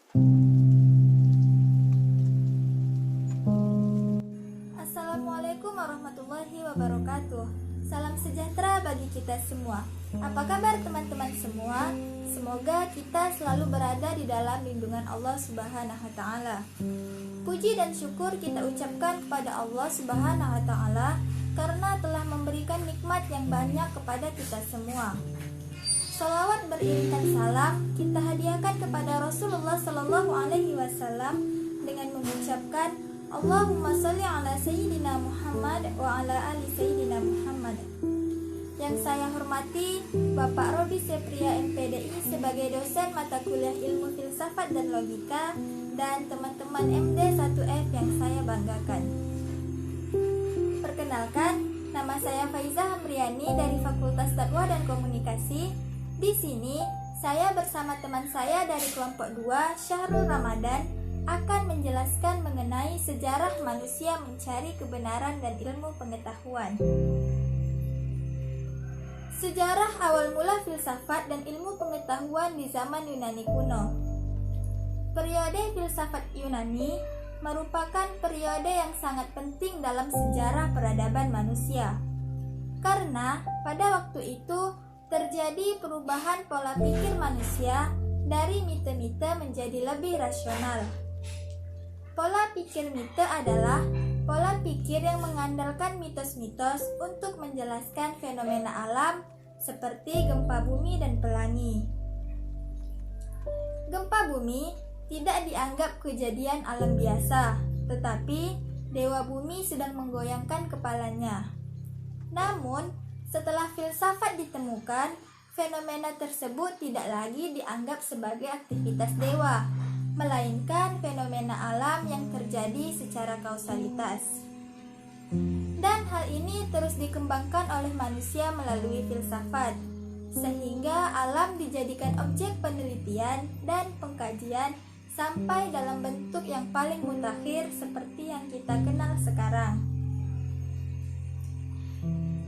Assalamualaikum warahmatullahi wabarakatuh. Salam sejahtera bagi kita semua. Apa kabar teman-teman semua? Semoga kita selalu berada di dalam lindungan Allah Subhanahu wa taala. Puji dan syukur kita ucapkan kepada Allah Subhanahu wa taala karena telah memberikan nikmat yang banyak kepada kita semua. Shalawat beriringkan salam kita hadiahkan kepada Rasulullah Sallallahu Alaihi Wasallam dengan mengucapkan Allahumma sholli ala Sayyidina Muhammad wa ala ali Sayyidina Muhammad. Yang saya hormati Bapak Robi Sepria MPDI sebagai dosen mata kuliah ilmu filsafat dan logika, dan teman-teman MD 1F yang saya banggakan. Perkenalkan, nama saya Faiza Hamriani dari Fakultas Dakwah dan Komunikasi. Di sini, saya bersama teman saya dari kelompok 2, Syahrul Ramadan, akan menjelaskan mengenai sejarah manusia mencari kebenaran dan ilmu pengetahuan. Sejarah awal mula filsafat dan ilmu pengetahuan di zaman Yunani kuno. Periode filsafat Yunani merupakan periode yang sangat penting dalam sejarah peradaban manusia. Karena pada waktu itu terjadi perubahan pola pikir manusia dari mite-mite menjadi lebih rasional. Pola pikir mite adalah pola pikir yang mengandalkan mitos-mitos untuk menjelaskan fenomena alam seperti gempa bumi dan pelangi. Gempa bumi tidak dianggap kejadian alam biasa, tetapi dewa bumi sedang menggoyangkan kepalanya. Namun, setelah filsafat ditemukan, fenomena tersebut tidak lagi dianggap sebagai aktivitas dewa, melainkan fenomena alam yang terjadi secara kausalitas. Dan hal ini terus dikembangkan oleh manusia melalui filsafat, sehingga alam dijadikan objek penelitian dan pengkajian sampai dalam bentuk yang paling mutakhir seperti yang kita kenal sekarang.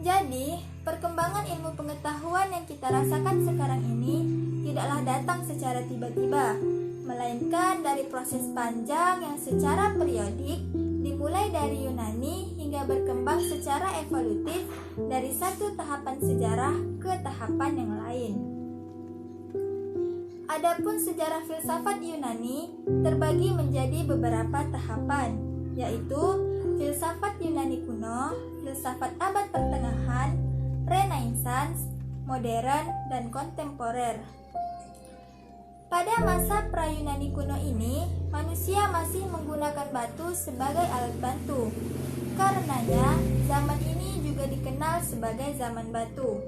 Jadi, perkembangan ilmu pengetahuan yang kita rasakan sekarang ini tidaklah datang secara tiba-tiba, melainkan dari proses panjang yang secara periodik dimulai dari Yunani hingga berkembang secara evolutif dari satu tahapan sejarah ke tahapan yang lain. Adapun sejarah filsafat Yunani terbagi menjadi beberapa tahapan, yaitu filsafat Yunani kuno, filsafat abad pertengahan, Renaissance, modern, dan kontemporer. Pada masa pra-Yunani kuno ini, manusia masih menggunakan batu sebagai alat bantu. Karenanya, zaman ini juga dikenal sebagai zaman batu.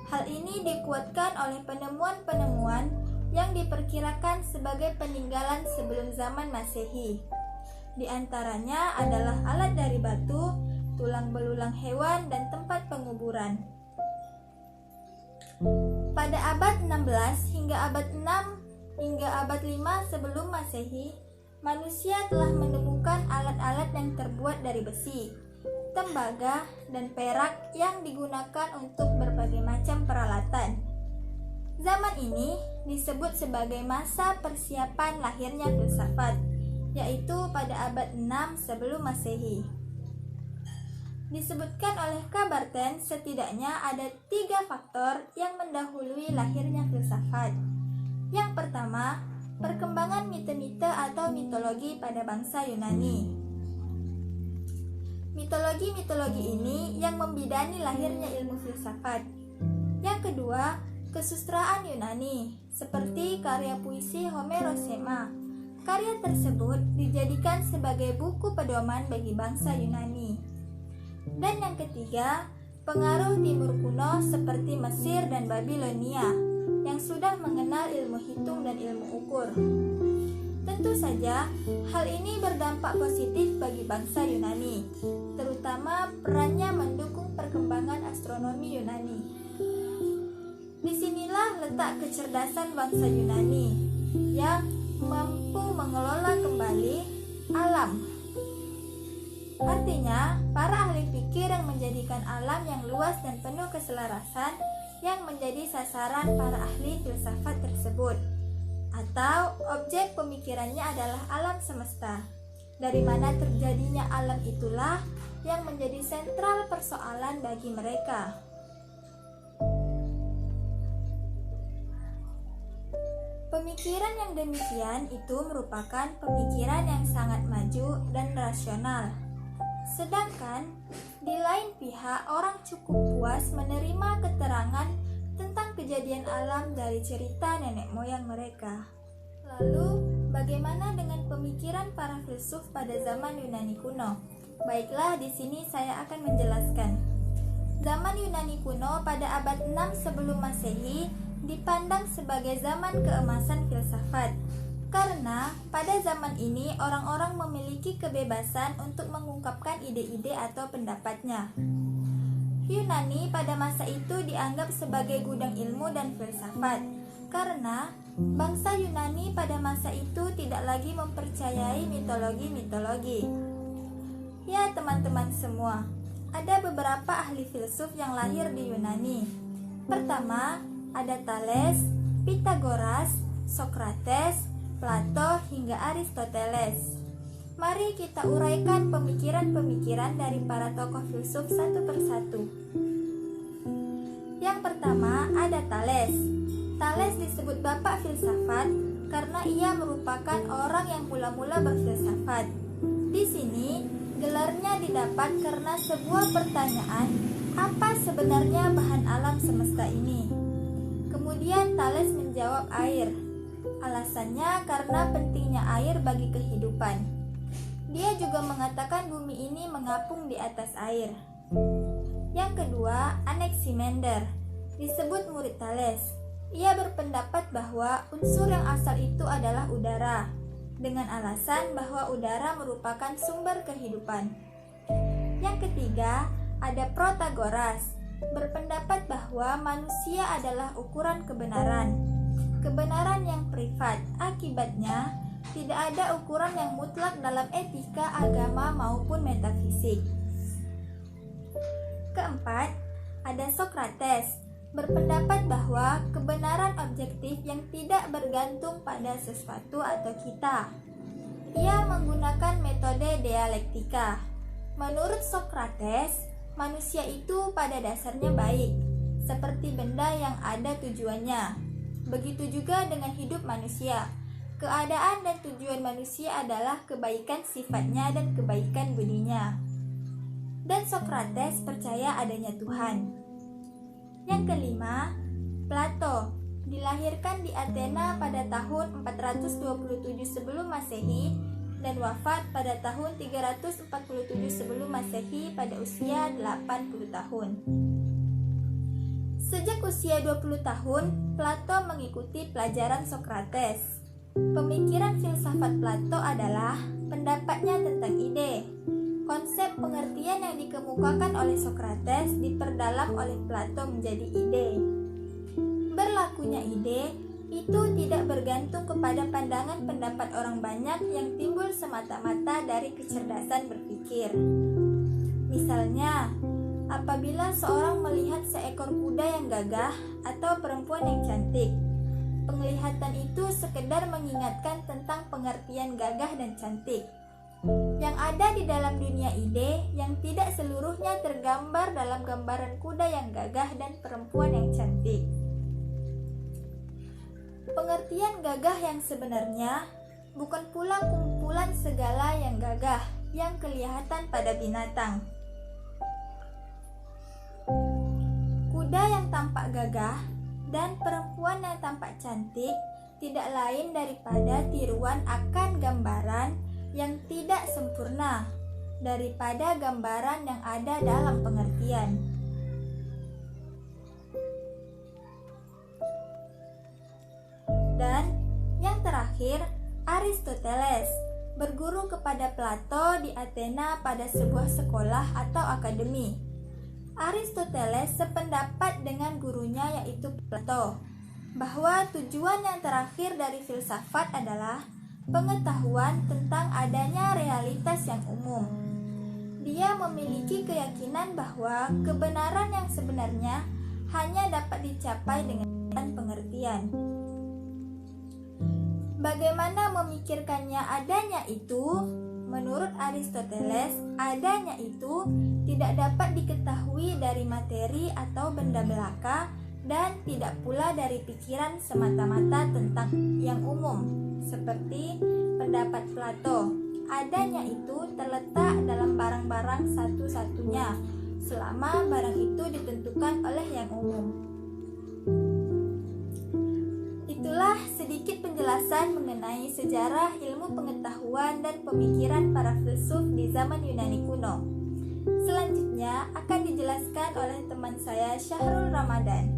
Hal ini dikuatkan oleh penemuan-penemuan yang diperkirakan sebagai peninggalan sebelum zaman Masehi. Di antaranya adalah alat dari batu, tulang belulang hewan, dan tempat penguburan. Pada abad 16 hingga abad 6 hingga abad 5 sebelum Masehi, manusia telah menemukan alat-alat yang terbuat dari besi, tembaga, dan perak yang digunakan untuk berbagai macam peralatan. Zaman ini disebut sebagai masa persiapan lahirnya filsafat, yaitu pada abad 6 sebelum Masehi. Disebutkan oleh K. Barthes, setidaknya ada 3 faktor yang mendahului lahirnya filsafat. Yang pertama, perkembangan mite-mite atau mitologi pada bangsa Yunani. Mitologi-mitologi ini yang membidani lahirnya ilmu filsafat. Yang kedua, kesustraan Yunani, seperti karya puisi Homerosema. Karya tersebut dijadikan sebagai buku pedoman bagi bangsa Yunani. Dan yang ketiga, pengaruh Timur kuno seperti Mesir dan Babilonia yang sudah mengenal ilmu hitung dan ilmu ukur. Tentu saja, hal ini berdampak positif bagi bangsa Yunani, terutama perannya mendukung perkembangan astronomi Yunani. Disinilah letak kecerdasan bangsa Yunani yang mampu mengelola kembali alam. Artinya, para ahli pikir yang menjadikan alam yang luas dan penuh keselarasan yang menjadi sasaran para ahli filsafat tersebut. atau objek pemikirannya adalah alam semesta. Dari mana terjadinya alam itulah yang menjadi sentral persoalan bagi mereka. Pemikiran yang demikian itu merupakan pemikiran yang sangat maju dan rasional. Sedangkan di lain pihak orang cukup puas menerima keterangan tentang kejadian alam dari cerita nenek moyang mereka. Lalu, bagaimana dengan pemikiran para filsuf pada zaman Yunani kuno? Baiklah, di sini saya akan menjelaskan. Zaman Yunani kuno pada abad 6 sebelum Masehi dipandang sebagai zaman keemasan filsafat. Karena pada zaman ini orang-orang memiliki kebebasan untuk mengungkapkan ide-ide atau pendapatnya. Yunani pada masa itu dianggap sebagai gudang ilmu dan filsafat, karena bangsa Yunani pada masa itu tidak lagi mempercayai mitologi-mitologi. Ya teman-teman semua, ada beberapa ahli filsuf yang lahir di Yunani. Pertama, ada Thales, Pythagoras, Socrates, Plato hingga Aristoteles. Mari kita uraikan pemikiran-pemikiran dari para tokoh filsuf satu persatu. Yang pertama ada Thales. Thales disebut bapak filsafat karena ia merupakan orang yang mula-mula berfilsafat. Di sini gelarnya didapat karena sebuah pertanyaan, apa sebenarnya bahan alam semesta ini? Kemudian Thales menjawab air. Alasannya karena pentingnya air bagi kehidupan. Dia juga mengatakan bumi ini mengapung di atas air. Yang kedua, Anaximander, disebut murid Thales. Ia berpendapat bahwa unsur yang asal itu adalah udara, dengan alasan bahwa udara merupakan sumber kehidupan. Yang ketiga, ada Protagoras, berpendapat bahwa manusia adalah ukuran kebenaran. Kebenaran yang privat, akibatnya tidak ada ukuran yang mutlak dalam etika, agama maupun metafisik. Keempat, ada Socrates, berpendapat bahwa kebenaran objektif yang tidak bergantung pada sesuatu atau kita. Ia menggunakan metode dialektika. Menurut Socrates, manusia itu pada dasarnya baik, seperti benda yang ada tujuannya. Begitu juga dengan hidup manusia. Keadaan dan tujuan manusia adalah kebaikan sifatnya dan kebaikan budinya. Dan Socrates percaya adanya Tuhan. Yang kelima, Plato, dilahirkan di Athena pada tahun 427 sebelum Masehi dan wafat pada tahun 347 sebelum Masehi pada usia 80 tahun. Sejak usia 20 tahun, Plato mengikuti pelajaran Socrates. Pemikiran filsafat Plato adalah pendapatnya tentang ide. Konsep pengertian yang dikemukakan oleh Socrates diperdalam oleh Plato menjadi ide. Berlakunya ide itu tidak bergantung kepada pandangan pendapat orang banyak yang timbul semata-mata dari kecerdasan berpikir. Misalnya, apabila seorang melihat seekor kuda yang gagah atau perempuan yang cantik, penglihatan itu sekedar mengingatkan tentang pengertian gagah dan cantik yang ada di dalam dunia ide, yang tidak seluruhnya tergambar dalam gambaran kuda yang gagah dan perempuan yang cantik. Pengertian gagah yang sebenarnya bukan pula kumpulan segala yang gagah yang kelihatan pada binatang. Kuda yang tampak gagah dan perempuan yang tampak cantik tidak lain daripada tiruan akan gambaran yang tidak sempurna daripada gambaran yang ada dalam pengertian. Dan yang terakhir, Aristoteles, berguru kepada Plato di Athena pada sebuah sekolah atau akademi. Aristoteles sependapat dengan gurunya yaitu Plato, bahwa tujuan yang terakhir dari filsafat adalah pengetahuan tentang adanya realitas yang umum. Dia memiliki keyakinan bahwa kebenaran yang sebenarnya hanya dapat dicapai dengan pengertian. Bagaimana memikirkannya adanya itu? Menurut Aristoteles, adanya itu tidak dapat diketahui dari materi atau benda belaka dan tidak pula dari pikiran semata-mata tentang yang umum. Seperti pendapat Plato, adanya itu terletak dalam barang-barang satu-satunya selama barang itu ditentukan oleh yang umum. Itulah sedikit penjelasan mengenai sejarah ilmu pengetahuan dan pemikiran para filsuf di zaman Yunani kuno. Selanjutnya akan dijelaskan oleh teman saya Syahrul Ramadan.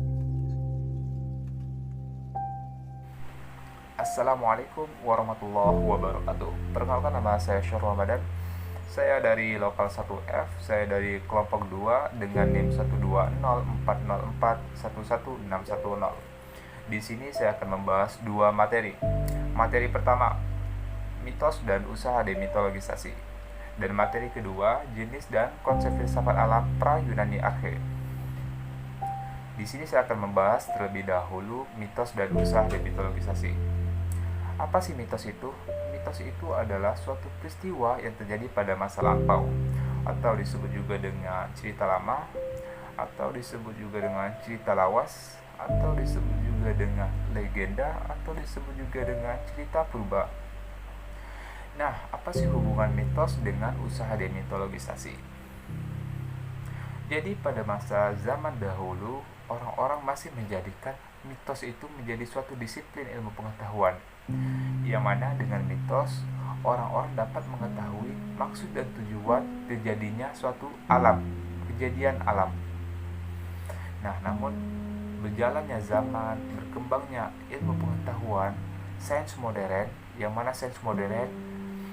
Assalamualaikum warahmatullahi wabarakatuh. Perkenalkan, nama saya Syahrul Ramadan. Saya dari lokal 1F, saya dari kelompok 2 dengan NIM 12040411610. Di sini saya akan membahas dua materi. Materi pertama, mitos dan usaha demitologisasi. Dan materi kedua, jenis dan konsep filsafat alam pra-Yunani Arche. Di sini saya akan membahas terlebih dahulu mitos dan usaha demitologisasi. Apa sih mitos itu? Mitos itu adalah suatu peristiwa yang terjadi pada masa lampau, atau disebut juga dengan cerita lama, atau disebut juga dengan cerita lawas, atau disebut juga dengan legenda, atau disebut juga dengan cerita purba. Nah, apa sih hubungan mitos dengan usaha demitologisasi? Jadi pada masa zaman dahulu, orang-orang masih menjadikan mitos itu menjadi suatu disiplin ilmu pengetahuan, yang mana dengan mitos orang-orang dapat mengetahui maksud dan tujuan terjadinya suatu kejadian alam. Nah, namun berjalannya zaman, berkembangnya ilmu pengetahuan, sains modern, yang mana sains modern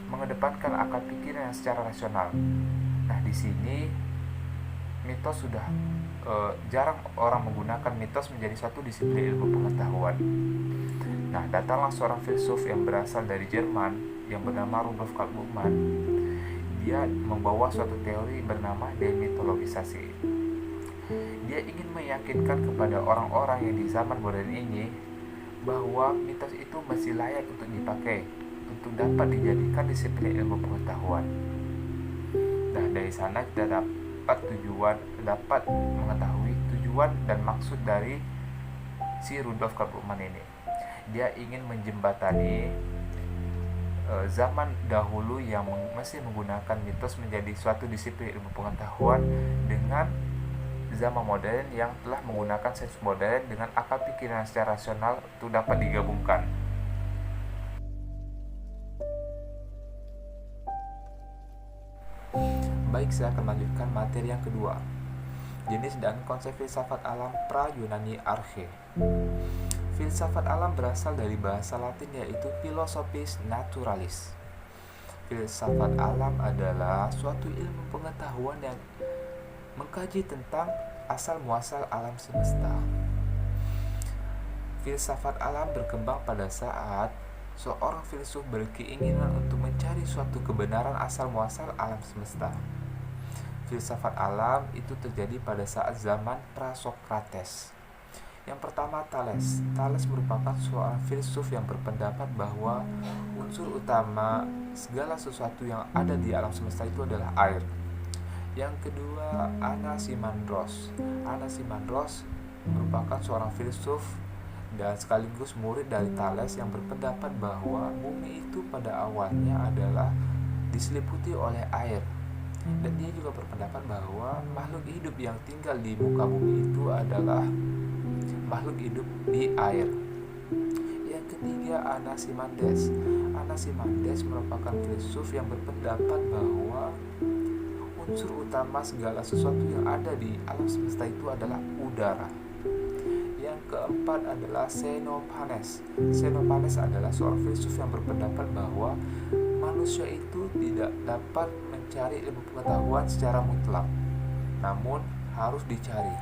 mengedepankan akal pikiran yang secara rasional. Nah, di sini mitos sudah jarang orang menggunakan mitos menjadi suatu disiplin ilmu pengetahuan. Nah, datanglah seorang filsuf yang berasal dari Jerman yang bernama Rudolf Kalkbruckmann. Dia membawa suatu teori bernama demitologisasi. Dia ingin meyakinkan kepada orang-orang yang di zaman modern ini bahwa mitos itu masih layak untuk dipakai untuk dapat dijadikan disiplin ilmu pengetahuan. Nah, dari sana kita dapat mengetahui tujuan dan maksud dari si Rudolf Kalkbruckmann ini. Dia ingin menjembatani zaman dahulu yang masih menggunakan mitos menjadi suatu disiplin ilmu pengetahuan dengan zaman modern yang telah menggunakan sains modern dengan akal pikiran secara rasional untuk dapat digabungkan. Baik, saya akan lanjutkan materi yang kedua, jenis dan konsep filsafat alam pra-Yunani Arche. Filsafat alam berasal dari bahasa Latin yaitu Philosophis Naturalis. Filsafat alam adalah suatu ilmu pengetahuan yang mengkaji tentang asal-muasal alam semesta. Filsafat alam berkembang pada saat seorang filsuf berkeinginan untuk mencari suatu kebenaran asal-muasal alam semesta. Filsafat alam itu terjadi pada saat zaman pra-Sokrates. Yang pertama, Thales. Thales merupakan seorang filsuf yang berpendapat bahwa unsur utama segala sesuatu yang ada di alam semesta itu adalah air. Yang kedua, Anaximandros. Anaximandros merupakan seorang filsuf dan sekaligus murid dari Thales yang berpendapat bahwa bumi itu pada awalnya adalah diselimuti oleh air. Dan dia juga berpendapat bahwa makhluk hidup yang tinggal di muka bumi itu adalah makhluk hidup di air. Yang ketiga, Anaximenes. Anaximenes merupakan filsuf yang berpendapat bahwa unsur utama segala sesuatu yang ada di alam semesta itu adalah udara. Yang keempat adalah Xenophanes. Xenophanes adalah seorang filsuf yang berpendapat bahwa manusia itu tidak dapat mencari ilmu pengetahuan secara mutlak, namun harus dicari.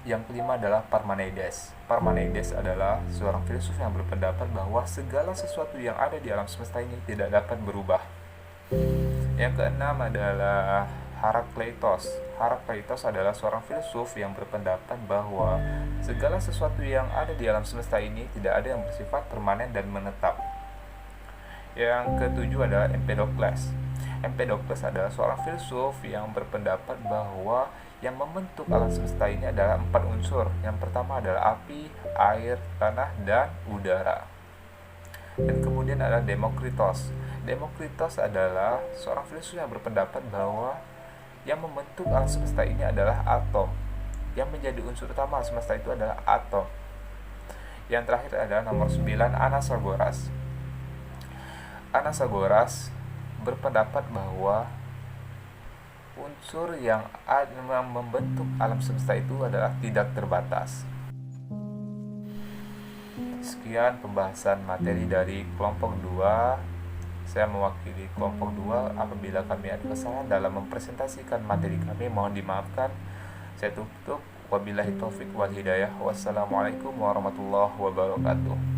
Yang kelima adalah Parmenides. Parmenides adalah seorang filsuf yang berpendapat bahwa segala sesuatu yang ada di alam semesta ini tidak dapat berubah. Yang keenam adalah Herakleitos adalah seorang filsuf yang berpendapat bahwa segala sesuatu yang ada di alam semesta ini tidak ada yang bersifat permanen dan menetap. Yang ketujuh adalah Empedokles. Empedokles adalah seorang filsuf yang berpendapat bahwa yang membentuk alam semesta ini adalah 4 unsur. Yang pertama adalah api, air, tanah, dan udara. Dan kemudian ada Demokritos. Demokritos adalah seorang filsuf yang berpendapat bahwa yang membentuk alam semesta ini adalah atom. Yang menjadi unsur utama alam semesta itu adalah atom. Yang terakhir adalah nomor 9, Anasagoras. Anasagoras berpendapat bahwa unsur yang membentuk alam semesta itu adalah tidak terbatas. Sekian pembahasan materi dari kelompok 2. Saya mewakili kelompok 2. Apabila kami ada kesalahan dalam mempresentasikan materi kami, mohon dimaafkan. Saya tutup. Wabillahi taufik wal hidayah. Wassalamualaikum warahmatullahi wabarakatuh.